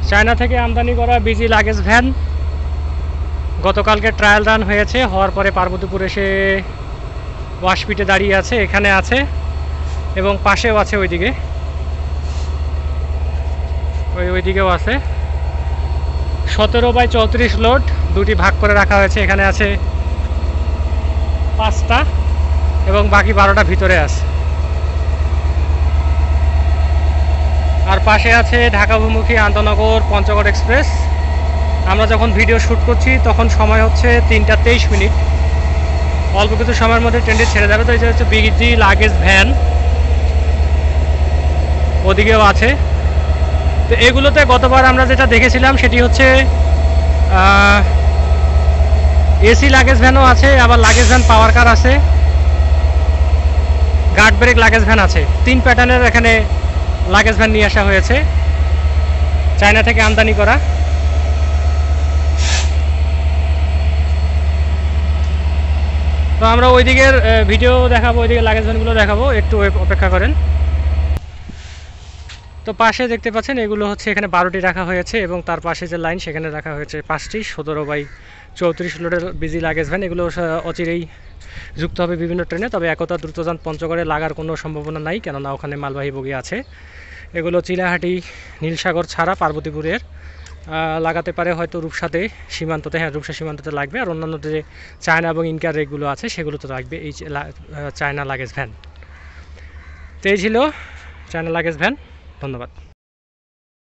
China থেকে আমদানি করা বিজি লাগেজ ভ্যান গতকালকে ট্রায়াল রান হয়েছে, হওয়ার পরে পার্বতীপুর এসে ওয়াশপিটে দাঁড়িয়ে আছে, এখানে আছে এবং পাশেও আছে, ওইদিকেও আছে। 17/34 লোড, দুটি ভাগ করে রাখা হয়েছে। এখানে আছে 5টা এবং বাকি 12টা ভিতরে আছে। আর পাশে আছে ঢাকা অভিমুখী আন্তনগর পঞ্চগড় এক্সপ্রেস। আমরা যখন ভিডিও শ্যুট করছি তখন সময় হচ্ছে 3টা 23 মিনিট। অল্প কিছু সময়ের মধ্যে ট্রেনটি ছেড়ে যাবে। তো এই যে হচ্ছে বিজি লাগেজ ভ্যান, ওদিকেও আছে। তো এগুলোতে গতবার আমরা যেটা দেখেছিলাম সেটি হচ্ছে এসি লাগেজ ভ্যানও আছে, আবার লাগেজ ভ্যান পাওয়ার কার আছে, গার্ড ব্রেক লাগেজ ভ্যান আছে। 3 প্যাটার্নের এখানে লাগেজ ভ্যান নিয়ে আসা হয়েছে, চায়না থেকে আমদানি করা। তো আমরা ওই দিকের ভিডিও দেখাবো, ওই দিকের লাগেজ ভ্যানগুলো দেখাবো, একটু অপেক্ষা করেন। তো পাশে দেখতে পাচ্ছেন এগুলো হচ্ছে এখানে 12টি রাখা হয়েছে এবং তার পাশে যে লাইন সেখানে রাখা হয়েছে 5টি 17/34 লোডের বিজি লাগেজ ভ্যান। এগুলো অচিরেই যুক্ত হবে বিভিন্ন ট্রেনে, তবে একতা দ্রুতযান পঞ্চগড়ে লাগার কোনো সম্ভাবনা নাই, কেননা ওখানে মালবাহী বগি আছে। এগুলো চিলাহাটি নীলসাগর ছাড়া পার্বতীপুরের লাগাতে পারে হয়তো রূপসাতে সীমান্ততে, হ্যাঁ রূপসা সীমান্ততে লাগবে। আর অন্যান্য যে চায়না এবং ইনকার রেকগুলো আছে সেগুলোতে লাগবে এই চায়না লাগেজ ভ্যান। তো এই ছিল চায়না লাগেজ ভ্যান। ধন্যবাদ।